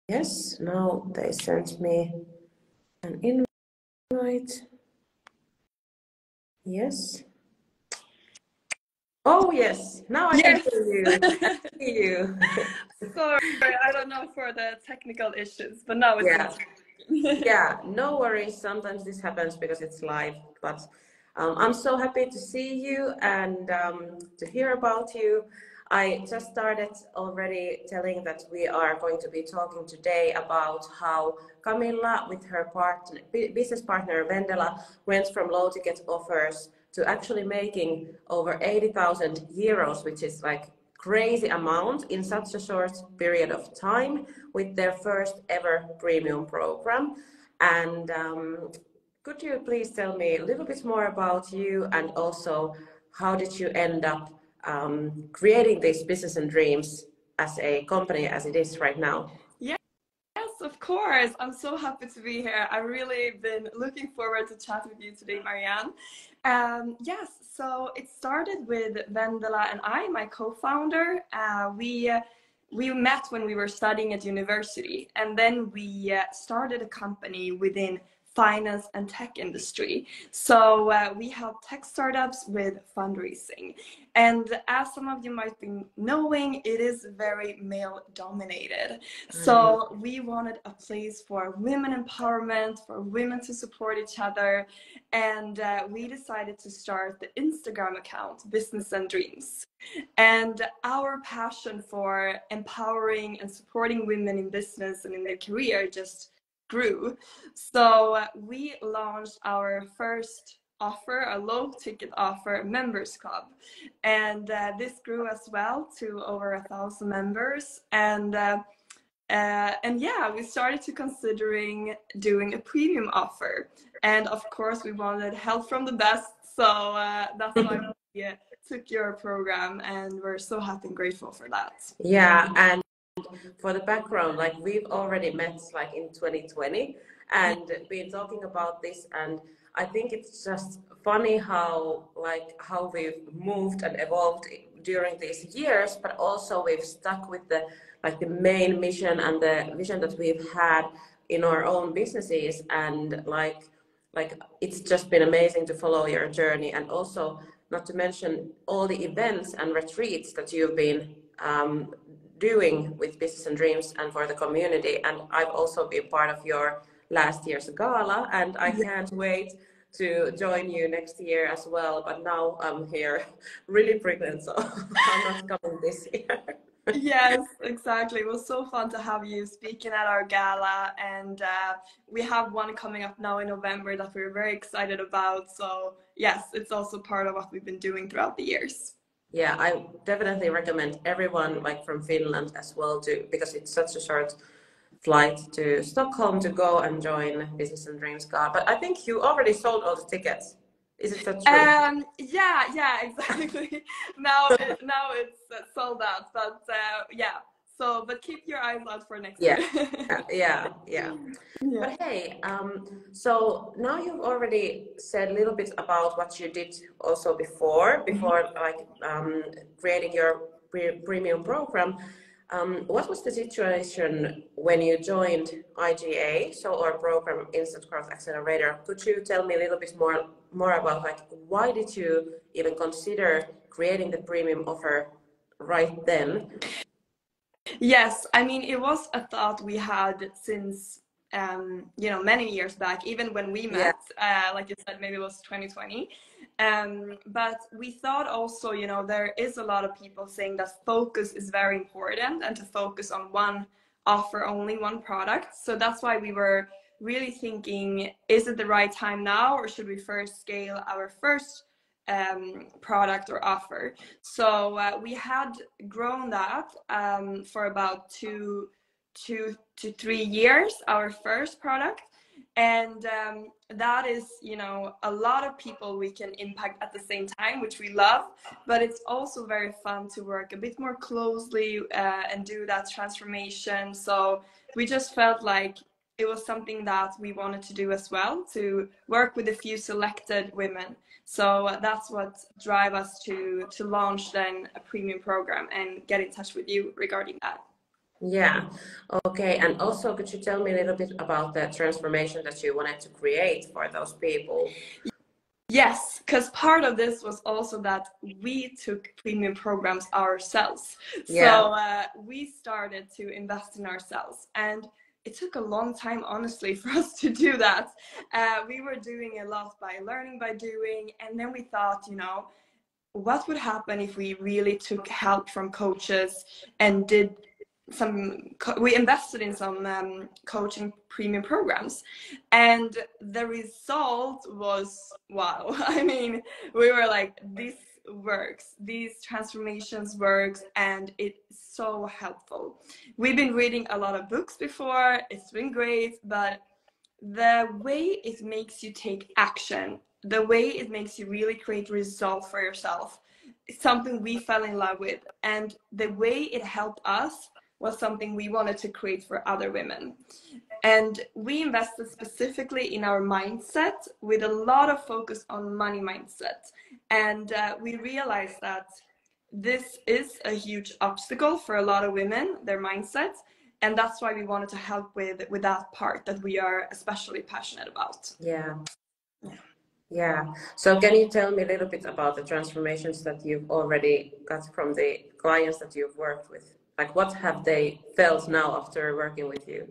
Yes, now they sent me an invite. Yes. Oh, yes. Now I can Yes. hear you. I see you. Sorry, I don't know for the technical issues, but now it Yeah. seems. Yeah, no worries. Sometimes this happens because it's live, but I'm so happy to see you and to hear about you. I just started already telling that we are going to be talking today about how Camilla, with her partner, business partner Vendela, went from low ticket offers to actually making over 80,000 euros, which is like crazy amount in such a short period of time with their first ever premium program. And could you please tell me a little bit more about you and also how did you end up creating this business and dreams as a company as it is right now? Yes, of course. I'm so happy to be here. I've really been looking forward to chat with you today, Marianne. Yes, so it started with Vendela and I, my co-founder. We met when we were studying at university, and then we started a company within finance and tech industry. So we help tech startups with fundraising. And as some of you might be knowing, it is very male dominated. So we wanted a place for women empowerment, for women to support each other. And we decided to start the Instagram account, Business and Dreams. And our passion for empowering and supporting women in business and in their career just grew. So we launched our first offer, a low ticket offer, members club, and this grew as well to over 1,000 members. And yeah, we started to considering doing a premium offer, and of course we wanted help from the best, so that's why we took your program, and we're so happy and grateful for that. Yeah, and for the background, like we've already met like in 2020 and been talking about this, and I think it's just funny how we've moved and evolved during these years, but also we've stuck with the main mission and the vision that we've had in our own businesses, and it's just been amazing to follow your journey, and also not to mention all the events and retreats that you've been doing with Business and Dreams and for the community. And I've also been part of your last year's gala, and I can't wait to join you next year as well. But now I'm here really pregnant, so I'm not coming this year. Yes, exactly. It was so fun to have you speaking at our gala, and we have one coming up now in November that we're very excited about. So yes, it's also part of what we've been doing throughout the years. Yeah, I definitely recommend everyone like from Finland as well to, because it's such a short flight to Stockholm to go and join Business and Dreams Gala. But I think you already sold all the tickets. Is it that true? Yeah, exactly. Now it's sold out, but yeah. So, but keep your eyes out for next Yeah, year. yeah. Yeah. But hey, so now you've already said a little bit about what you did also before creating your premium program. What was the situation when you joined IGA, so our program Instant Growth Accelerator? Could you tell me a little bit more about like why did you even consider creating the premium offer right then? Yes, I mean, it was a thought we had since, many years back, even when we Yeah. met, like you said, maybe it was 2020. But we thought also, there is a lot of people saying that focus is very important and to focus on one offer, only one product. So that's why we were really thinking, is it the right time now, or should we first scale our first product or offer? So we had grown that for about two to 3 years, our first product, and that is, a lot of people we can impact at the same time, which we love, but it's also very fun to work a bit more closely and do that transformation. So we just felt like it was something that we wanted to do as well, to work with a few selected women. So that's what drive us to launch then a premium program and get in touch with you regarding that. Yeah. Okay. And also, could you tell me a little bit about the transformation that you wanted to create for those people? Yes, because part of this was also that we took premium programs ourselves. Yeah. So we started to invest in ourselves. And it took a long time, honestly, for us to do that. We were doing a lot by learning by doing. And then we thought, what would happen if we really took help from coaches and did we invested in some coaching premium programs, and the result was wow. I mean, we were like, this works, these transformations works, and it's so helpful. We've been reading a lot of books before, it's been great, but the way it makes you take action, the way it makes you really create results for yourself, is something we fell in love with. And the way it helped us was something we wanted to create for other women. And we invested specifically in our mindset with a lot of focus on money mindset. And we realized that this is a huge obstacle for a lot of women, their mindset. And that's why we wanted to help with that part that we are especially passionate about. Yeah. Yeah. So can you tell me a little bit about the transformations that you've already got from the clients that you've worked with? Like, what have they felt now after working with you?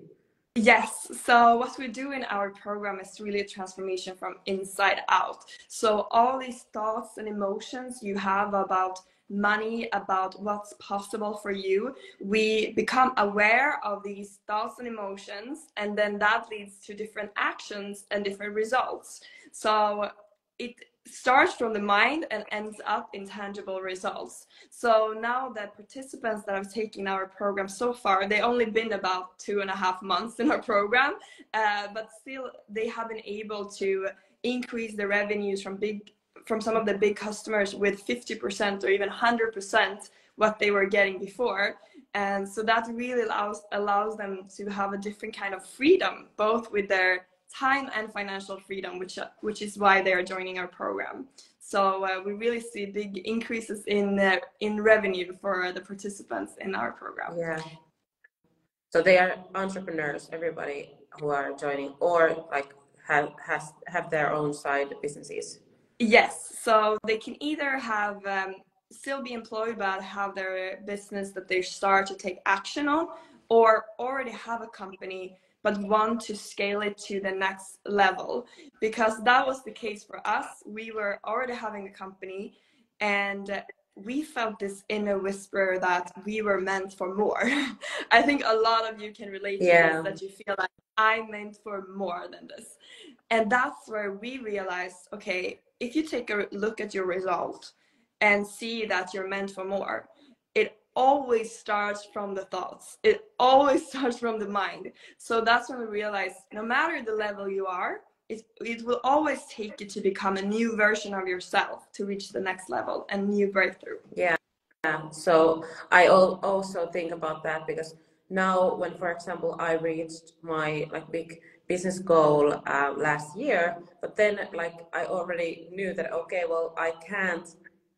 Yes, so what we do in our program is really a transformation from inside out. So all these thoughts and emotions you have about money, about what's possible for you, we become aware of these thoughts and emotions, and then that leads to different actions and different results. So it starts from the mind and ends up in tangible results. So now the participants that have taken our program so far, they only been about 2.5 months in our program, but still they have been able to increase the revenues from some of the big customers with 50% or even 100% what they were getting before. And so that really allows them to have a different kind of freedom, both with their time and financial freedom, which is why they are joining our program. So we really see big increases in revenue for the participants in our program. Yeah. So they are entrepreneurs, everybody who are joining, or like have their own side businesses. Yes, so they can either have still be employed but have their business that they start to take action on, or already have a company but want to scale it to the next level, because that was the case for us. We were already having a company, and we felt this inner whisper that we were meant for more. I think a lot of you can relate to this, that you feel like I'm meant for more than this. And that's where we realized, okay, if you take a look at your result and see that you're meant for more, it always starts from the thoughts. It always starts from the mind. So that's when we realized, no matter the level you are, it will always take you to become a new version of yourself to reach the next level and new breakthrough. Yeah. So I also think about that, because now when, for example, I reached my like big business goal last year, but then like I already knew that, okay, well, I can't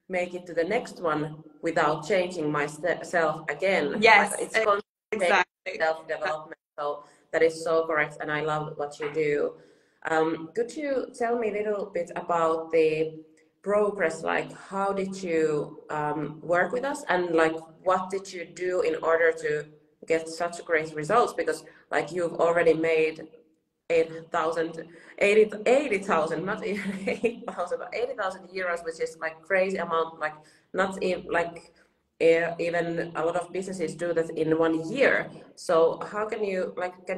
make it to the next one without changing myself again. Yes, like, it's constant exactly. self-development. So that is so correct, and I love what you do. Could you tell me a little bit about the progress? Like, how did you work with us, and like what did you do in order to get such great results? Because like you've already made 80,000, not even 8,000, but 80,000 euros, which is like crazy amount. Like not even like even a lot of businesses do that in 1 year. So how can you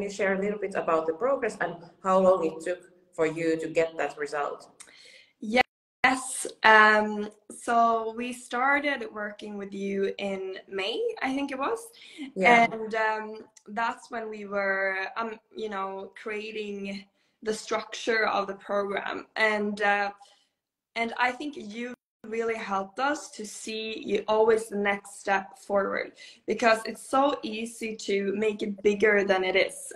share a little bit about the progress and how long it took for you to get that result? Yes, so we started working with you in May, I think it was. Yeah. And that's when we were, creating the structure of the program. And I think you really helped us to see always the next step forward, because it's so easy to make it bigger than it is.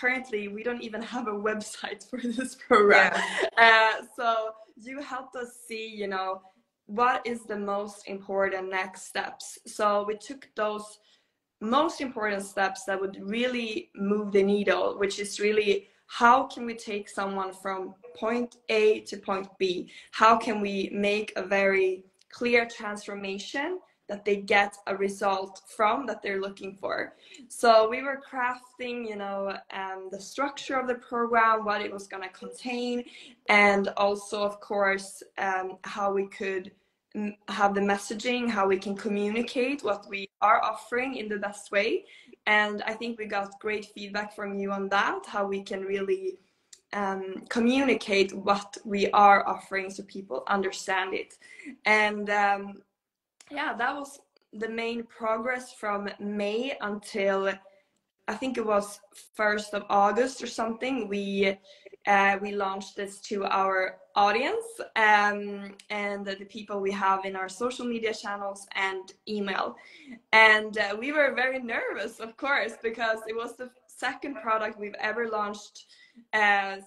Currently we don't even have a website for this program. Yeah. So you helped us see, what is the most important next steps. So we took those most important steps that would really move the needle, which is really how can we take someone from point A to point B? How can we make a very clear transformation that they get a result from that they're looking for? So we were crafting, the structure of the program, what it was going to contain, and also, of course, how we could have the messaging, how we can communicate what we are offering in the best way. And I think we got great feedback from you on that, how we can really communicate what we are offering so people understand it. And yeah, that was the main progress from May until I think it was 1st of August or something. We launched this to our audience and the people we have in our social media channels and email. And we were very nervous, of course, because it was the second product we've ever launched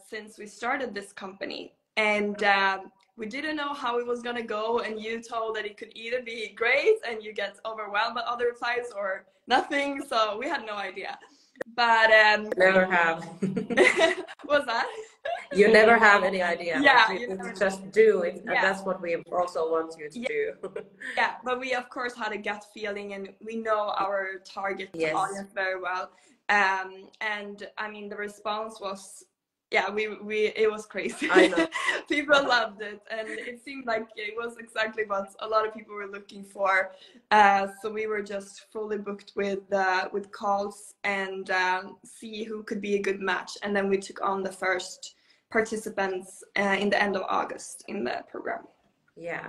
since we started this company. And we didn't know how it was going to go, and you told that it could either be great and you get overwhelmed by other replies or nothing, so we had no idea. But never have. What's that? You never have any idea. Yeah, you just do it, and yeah. That's what we also want you to do. Yeah, but we of course had a gut feeling, and we know our target audience very well. And I mean, the response was, yeah, it was crazy. I know. People loved it, and it seemed like it was exactly what a lot of people were looking for. So we were just fully booked with calls and see who could be a good match, and then we took on the first participants in the end of August in the program. Yeah.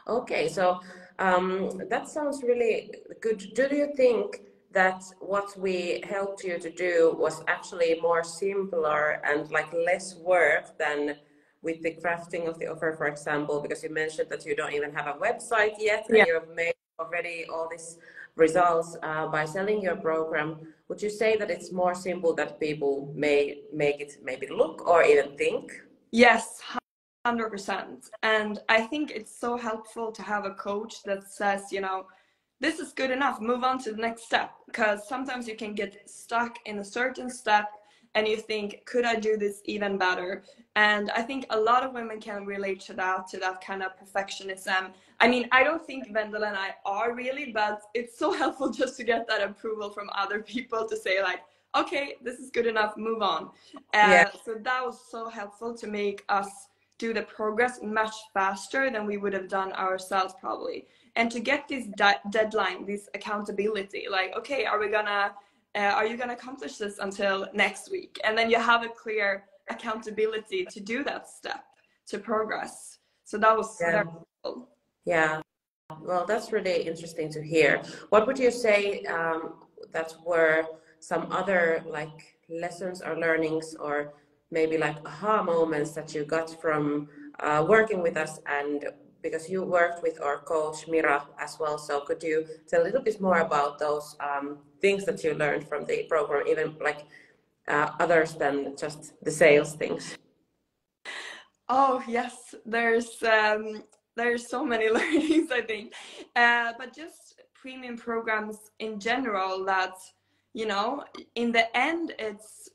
Okay. So that sounds really good. Do you think that what we helped you to do was actually more simpler and like less work than with the crafting of the offer, for example, because you mentioned that you don't even have a website yet, and you've made already all these results by selling your program? Would you say that it's more simple that people may make it maybe look or even think? Yes, 100%. And I think it's so helpful to have a coach that says, this is good enough, move on to the next step. Because sometimes you can get stuck in a certain step and you think, could I do this even better? And I think a lot of women can relate to that kind of perfectionism. I mean, I don't think Vendela and I are really, but it's so helpful just to get that approval from other people to say like, okay, this is good enough, move on. So that was so helpful to make us do the progress much faster than we would have done ourselves probably. And to get this deadline, this accountability, like, okay, are you gonna accomplish this until next week? And then you have a clear accountability to do that step, to progress. So that was very helpful. Yeah, well, that's really interesting to hear. What would you say that were some other like lessons or learnings, or maybe like aha moments that you got from working with us? And because you worked with our coach Mira as well, so could you tell a little bit more about those things that you learned from the program, even like others than just the sales things? Oh yes, there's so many learnings, I think, but just premium programs in general, that in the end it's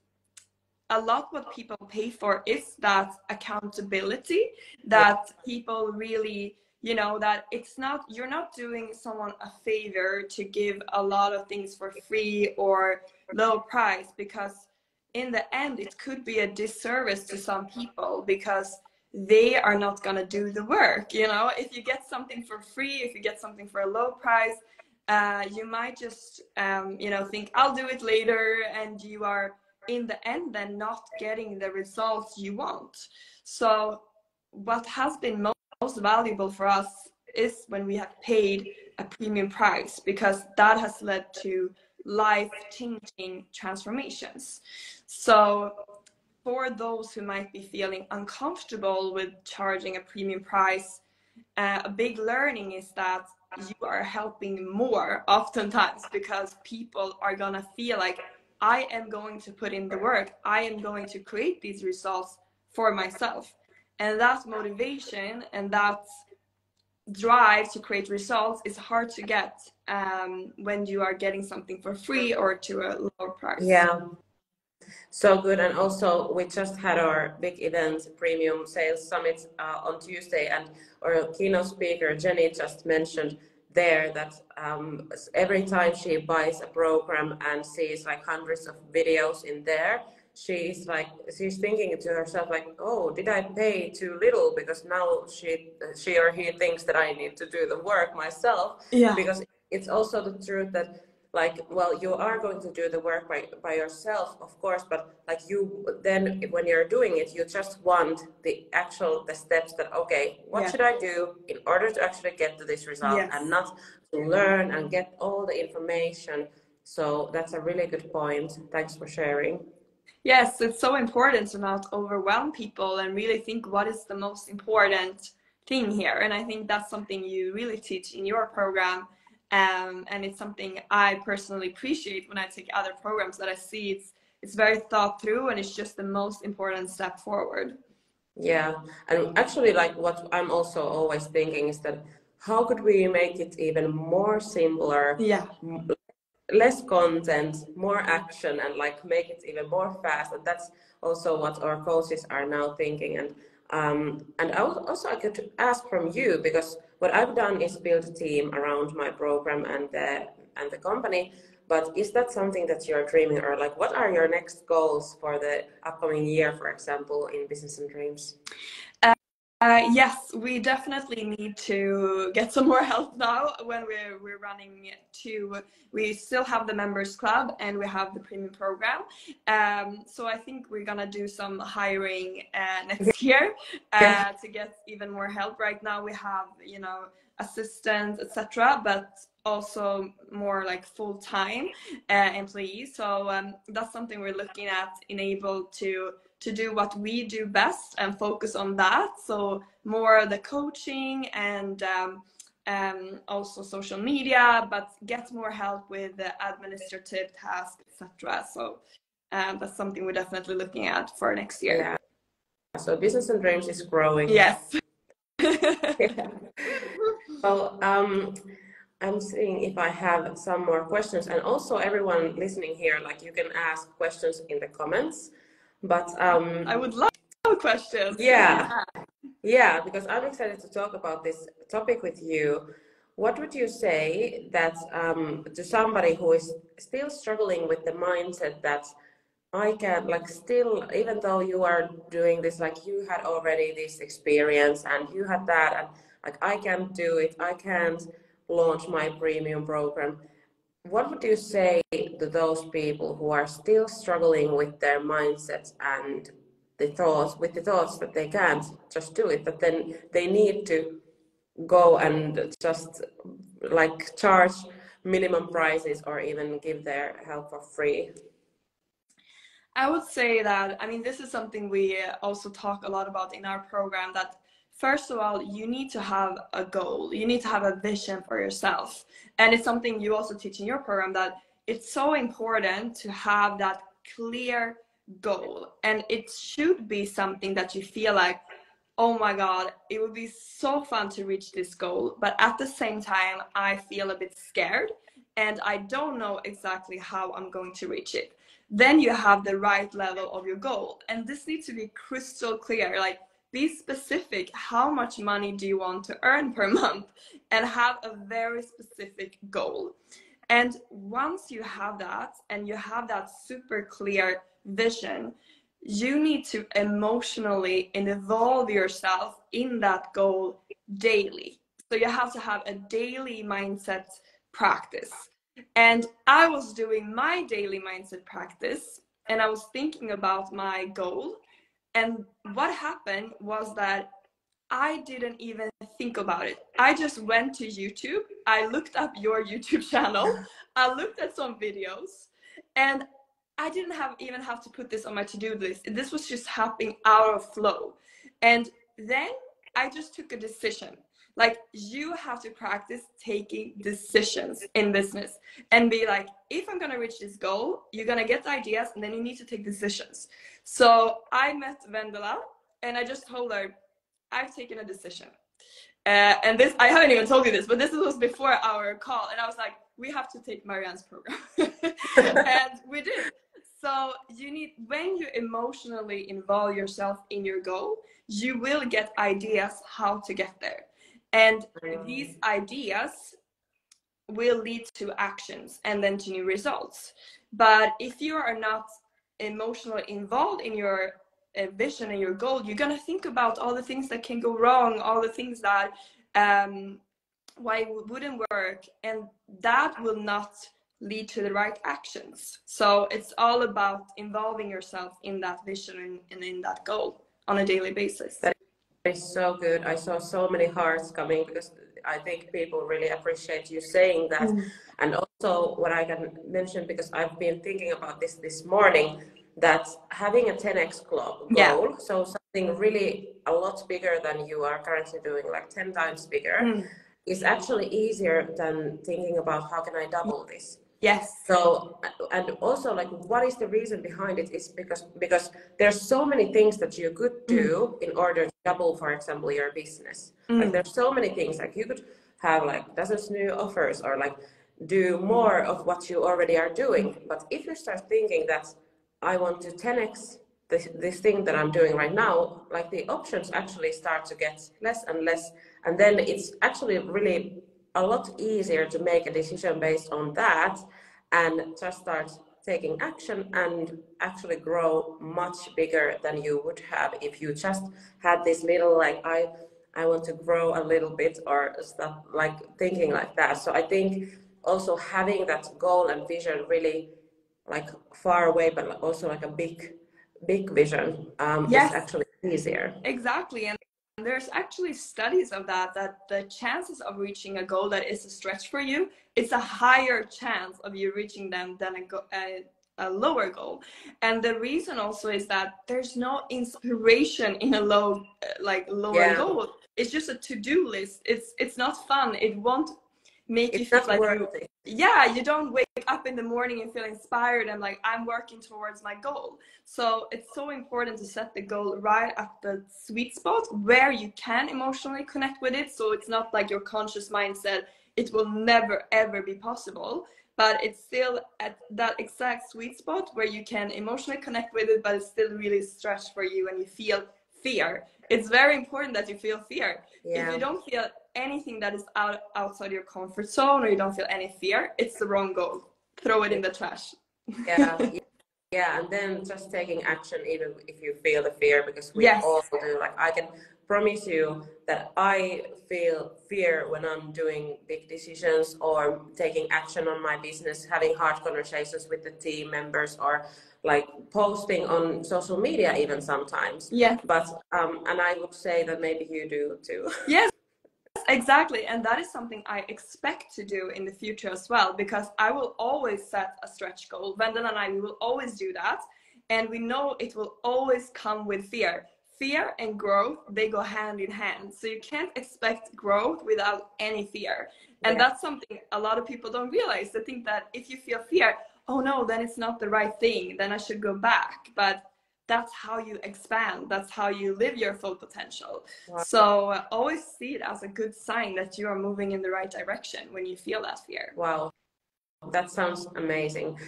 a lot what people pay for is that accountability, that people really, that it's not, you're not doing someone a favor to give a lot of things for free or low price, because in the end it could be a disservice to some people because they are not going to do the work. If you get something for free, if you get something for a low price, you might just think I'll do it later, and you are in the end then not getting the results you want. So what has been most valuable for us is when we have paid a premium price, because that has led to life-changing transformations. So for those who might be feeling uncomfortable with charging a premium price, a big learning is that you are helping more oftentimes, because people are gonna feel like, I am going to put in the work, I am going to create these results for myself. And that motivation and that drive to create results is hard to get when you are getting something for free or to a lower price. Yeah. So good. And also we just had our big event, Premium Sales Summit, on Tuesday, and our keynote speaker Jenny just mentioned there that every time she buys a program and sees like hundreds of videos in there, she's thinking to herself like, oh, did I pay too little? Because now she or he thinks that I need to do the work myself. Yeah. Because it's also the truth that, like, well, you are going to do the work by yourself, of course, but like you then when you're doing it, you just want the steps that, okay, what should I do in order to actually get to this result, and not to learn and get all the information. So that's a really good point. Thanks for sharing. Yes, it's so important to not overwhelm people and really think what is the most important thing here. And I think that's something you really teach in your program. And it's something I personally appreciate when I take other programs, that I see it's very thought through and it's just the most important step forward. Yeah, and actually, like, what I'm also always thinking is that how could we make it even more simpler? Yeah. Less content, more action, and like make it even more fast. And that's also what our coaches are now thinking. And I could ask from you, because what I've done is build a team around my program and the company. But is that something that you're dreaming, or like what are your next goals for the upcoming year, for example, in Business and Dreams? Yes, we definitely need to get some more help now when we're running we still have the members club and we have the premium program. So I think we're gonna do some hiring next year to get even more help. Right now we have, assistants, etc., but also more like full-time employees. So that's something we're looking at, enable to do what we do best and focus on that. So more the coaching and also social media, but get more help with the administrative tasks, etc. So that's something we're definitely looking at for next year. Yeah. So Business and Dreams is growing. Yes. Well, I'm seeing if I have some more questions, and also everyone listening here, like, you can ask questions in the comments. But I would love questions. Yeah, because I'm excited to talk about this topic with you. What would you say that to somebody who is still struggling with the mindset that I can, like, still, even though you are doing this, like, you had already this experience and you had that, and like, I can't do it, I can't launch my premium program. What would you say to those people who are still struggling with their mindsets and the thoughts that they can't just do it, but then they need to go and just like charge minimum prices or even give their help for free? I would say that, this is something we also talk a lot about in our program, that first of all, you need to have a goal. You need to have a vision for yourself. And it's something you also teach in your program, that it's so important to have that clear goal. And it should be something that you feel like, oh my God, it would be so fun to reach this goal. But at the same time, I feel a bit scared and I don't know exactly how I'm going to reach it. Then you have the right level of your goal. And this needs to be crystal clear. Like, be specific. How much money do you want to earn per month? And have a very specific goal. And once you have that, and you have that super clear vision, you need to emotionally involve yourself in that goal daily. So you have to have a daily mindset practice. And I was doing my daily mindset practice and I was thinking about my goal. And what happened was that I didn't even think about it. I just went to YouTube. I looked up your YouTube channel. I looked at some videos and I didn't even have to put this on my to-do list. This was just happening out of flow. And then I just took a decision. Like, you have to practice taking decisions in business and be like, if I'm going to reach this goal, you're going to get ideas and then you need to take decisions. So I met Vendela and I just told her, I've taken a decision. And this, I haven't even told you this, but this was before our call. And I was like, we have to take Marianne's program. And we did. So you need, when you emotionally involve yourself in your goal, you will get ideas how to get there. And these ideas will lead to actions and then to new results. But if you are not emotionally involved in your vision and your goal, you're going to think about all the things that can go wrong, all the things that why it wouldn't work, and that will not lead to the right actions. So it's all about involving yourself in that vision and in that goal on a daily basis. That is so good. I saw so many hearts coming, because I think people really appreciate you saying that. And also what I can mention, because I've been thinking about this morning, that having a 10x goal, so something really a lot bigger than you are currently doing, like 10 times bigger, is actually easier than thinking about how can I double this. Yes. So, and also, like, what is the reason behind it is because there's so many things that you could do in order to double, for example, your business. Like, there's so many things, like you could have like dozens new offers, or like do more of what you already are doing. But if you start thinking that I want to 10x this thing that I'm doing right now, like the options actually start to get less and less. And then it's actually really a lot easier to make a decision based on that and just start taking action and actually grow much bigger than you would have if you just had this little, like, I want to grow a little bit, or stuff, like thinking like that. So I think also having that goal and vision really like far away, but also like a big vision is actually easier. Exactly. And there's actually studies of that the chances of reaching a goal that is a stretch for you, it's a higher chance of you reaching them than a lower goal. And the reason also is that there's no inspiration in a lower goal. It's just a to-do list. It's not fun. It won't make you feel like you don't wake up in the morning and feel inspired and like, I'm working towards my goal. So it's so important to set the goal right at the sweet spot where you can emotionally connect with it. So it's not like your conscious mind said it will never ever be possible, but it's still at that exact sweet spot where you can emotionally connect with it, but it's still really stretched for you and you feel fear. It's very important that you feel fear. If you don't feel anything that is outside your comfort zone, or you don't feel any fear, it's the wrong goal. Throw it in the trash. And then just taking action even if you feel the fear, because we all do. Like, I can promise you that I feel fear when I'm doing big decisions or taking action on my business, having hard conversations with the team members, or like posting on social media even sometimes. But and I would say that maybe you do too. Yes, exactly. And that is something I expect to do in the future as well, because I will always set a stretch goal. Vendela and I, we will always do that. And we know it will always come with fear. Fear and growth, they go hand in hand. So you can't expect growth without any fear. And that's something a lot of people don't realize. They think that if you feel fear, oh no, then it's not the right thing, then I should go back. But that's how you expand. That's how you live your full potential. So always see it as a good sign that you are moving in the right direction when you feel that fear. Wow, that sounds amazing.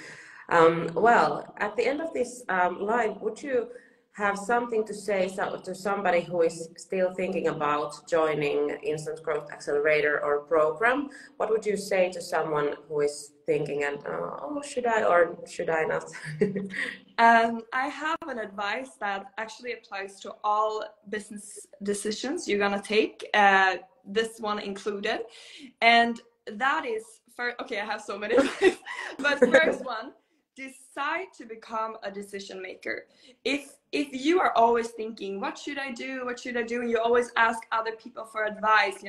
Well, at the end of this live, would you have something to say to somebody who is still thinking about joining Instant Growth Accelerator or program? What would you say to someone who is thinking, and should I or should I not? I have an advice that actually applies to all business decisions you're gonna take, this one included, and that is I have so many advice, but first one, decide to become a decision maker. If you are always thinking, what should I do, and you always ask other people for advice,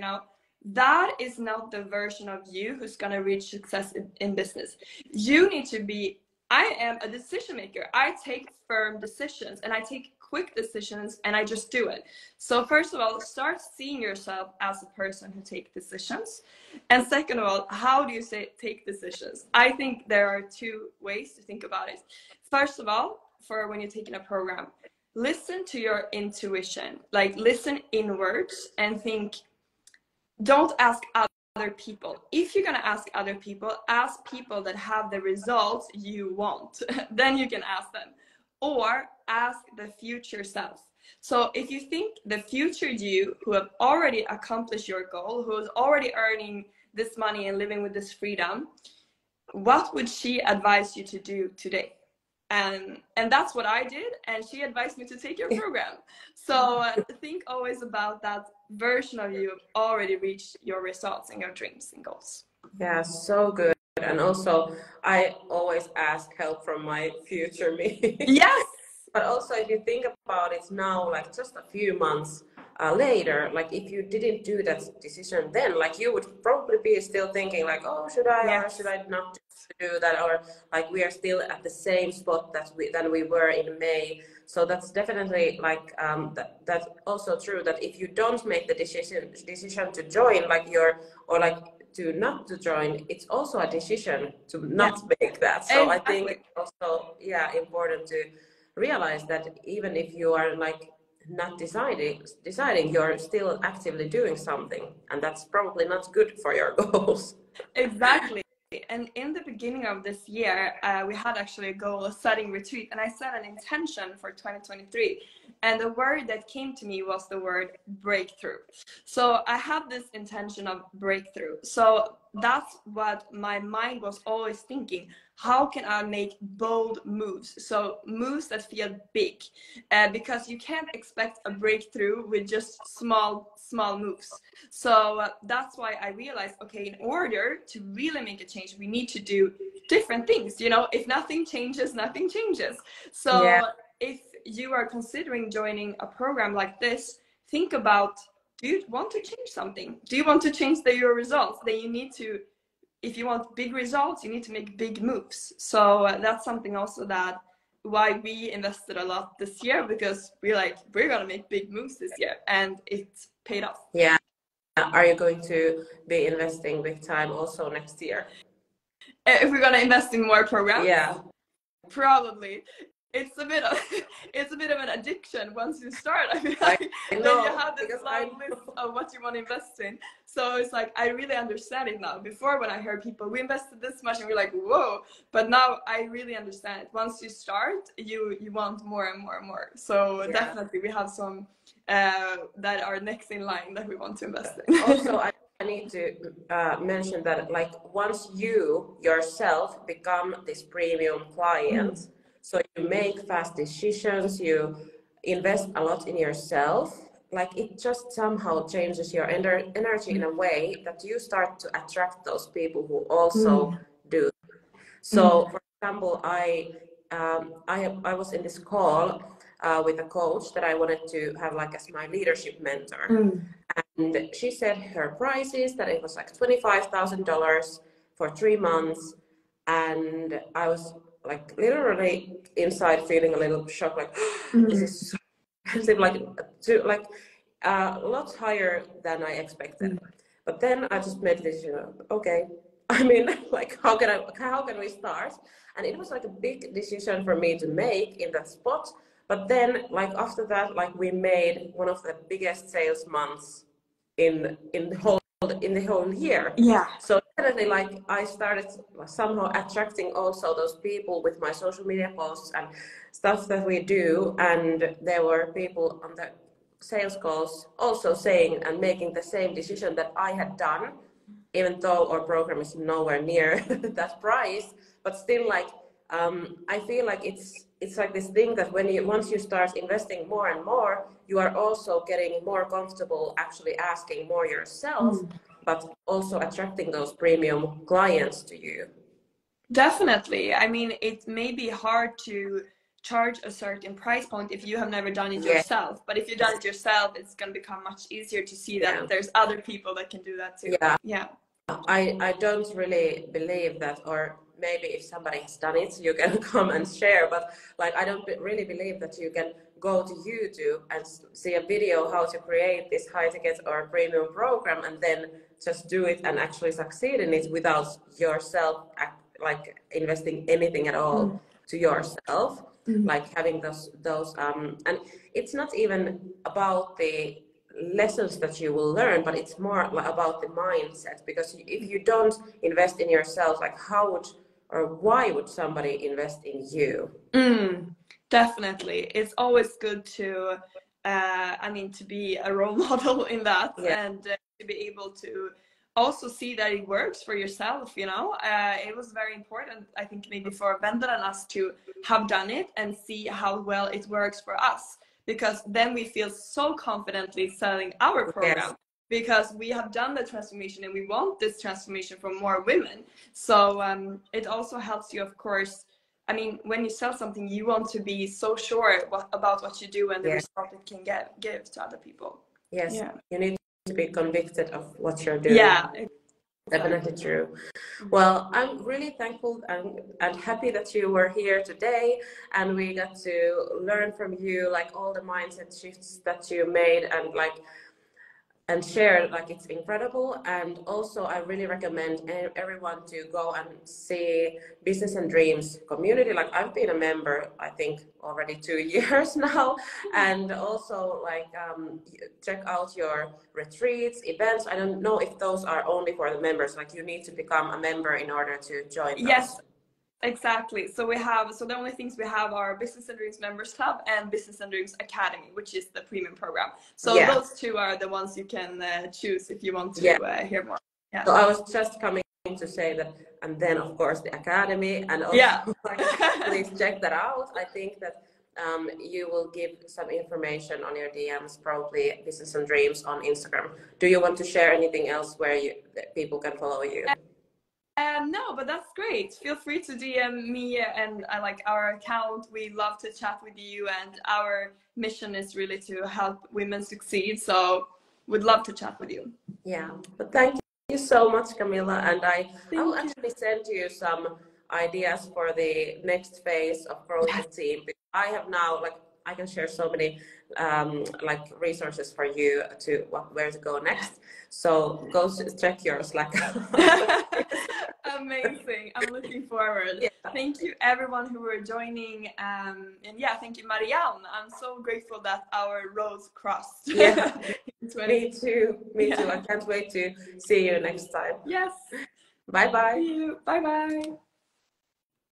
that is not the version of you who's going to reach success in business. You need to be, I am a decision maker. I take firm decisions and I take quick decisions and I just do it. So first of all, start seeing yourself as a person who takes decisions. And second of all, how do you take decisions? I think there are two ways to think about it. First of all, for when you're taking a program, listen to your intuition, like listen inwards and think, don't ask other people. If you're going to ask other people, ask people that have the results you want. Then you can ask them. Or ask the future self. So if you think the future you, who have already accomplished your goal, who is already earning this money and living with this freedom, what would she advise you to do today? And that's what I did, and she advised me to take your program. So think always about that version of you who already reached your results and your dreams and goals. Yeah, so good. And also, I always ask help from my future me. Yes. But also, if you think about it now, like just a few months later, like if you didn't do that decision then, like you would probably be still thinking like, oh, should I or should I not do that? Or like we are still at the same spot than we were in May. So that's definitely like that's also true that if you don't make the decision to join, like to not to join, it's also a decision to not make that. So exactly. I think it's also important to realize that even if you are like not deciding, you're still actively doing something, and that's probably not good for your goals. Exactly. And in the beginning of this year, we had actually a goal setting retreat, and I set an intention for 2023. And the word that came to me was the word breakthrough. So I have this intention of breakthrough. So that's what my mind was always thinking. How can I make bold moves? So moves that feel big, because you can't expect a breakthrough with just small moves. So that's why I realized, okay, in order to really make a change, we need to do different things. You know, if nothing changes, nothing changes. So if you are considering joining a program like this, think about, do you want to change something? Do you want to change your results? Then you need to, if you want big results, you need to make big moves. So that's something also that why we invested a lot this year, because we're gonna make big moves this year, and it paid off. Yeah. Are you going to be investing big time also next year? If we're gonna invest in more programs? Yeah. Probably. It's a bit of an addiction once you start. I mean, then you have this long list of what you want to invest in. So it's like, I really understand it now. Before, when I heard people, we invested this much, and we're like, whoa. But now I really understand it. Once you start, you want more and more and more. So definitely we have some that are next in line that we want to invest in. Also, I need to mention that like once you yourself become this premium client, so you make fast decisions, you invest a lot in yourself, like it just somehow changes your energy in a way that you start to attract those people who also do. So for example, I was in this call with a coach that I wanted to have like as my leadership mentor. And she said her prices, that it was like $25,000 for 3 months. And I was like literally inside feeling a little shocked, like this is so expensive, like a lot higher than I expected. But then I just made this, okay, I mean, like how can we start? And it was like a big decision for me to make in that spot. But then like after that, like we made one of the biggest sales months in the whole year. Yeah. So definitely like I started somehow attracting also those people with my social media posts and stuff that we do, and there were people on the sales calls also saying and making the same decision that I had done, even though our program is nowhere near that price. But still, like I feel like it's like this thing that once you start investing more and more, you are also getting more comfortable actually asking more yourself, but also attracting those premium clients to you. Definitely. I mean, it may be hard to charge a certain price point if you have never done it yourself, but if you've done it yourself, it's going to become much easier to see that there's other people that can do that too. Yeah. I don't really believe that, or maybe if somebody has done it, you can come and share, but like I don't really believe that you can go to YouTube and see a video how to create this high ticket or premium program and then just do it and actually succeed in it without yourself like investing anything at all to yourself, like having those and it's not even about the lessons that you will learn, but it's more about the mindset, because if you don't invest in yourself, like how would or why would somebody invest in you? Definitely. It's always good to I mean, to be a role model in that, and to be able to also see that it works for yourself, you know. It was very important, I think, maybe for Vendela and us to have done it and see how well it works for us, because then we feel so confidently selling our program, because we have done the transformation and we want this transformation for more women. So it also helps you, of course. I mean, when you sell something, you want to be so sure about what you do and the result it can give to other people. Yes, you need to be convicted of what you're doing. Yeah, definitely true. Well, I'm really thankful and happy that you were here today, and we got to learn from you, like all the mindset shifts that you made and share. Like, it's incredible. And also I really recommend everyone to go and see Business and Dreams community. Like, I've been a member, I think already 2 years now, and also like check out your retreats, events. I don't know if those are only for the members, like you need to become a member in order to join those. Yes, exactly. So we have, so the only things we have are Business and Dreams Members Club and Business and Dreams Academy, which is the premium program. So those two are the ones you can choose if you want to hear more. So I was just coming to say that, and then of course the Academy, and also please check that out. I think that you will give some information on your DMs, probably Business and Dreams on Instagram. Do you want to share anything else where people can follow you? No, but that's great. Feel free to DM me and I like our account. We love to chat with you, and our mission is really to help women succeed. So we'd love to chat with you. Yeah, but thank you so much, Camilla. And I will actually send you some ideas for the next phase of growing the team. I have now, like, I can share so many like resources for you to where to go next. So go check your Slack. Amazing. I'm looking forward. Thank you everyone who were joining. And thank you, Marianne. I'm so grateful that our roads crossed. Me too. I can't wait to see you next time. Yes. Bye bye. See you. Bye bye.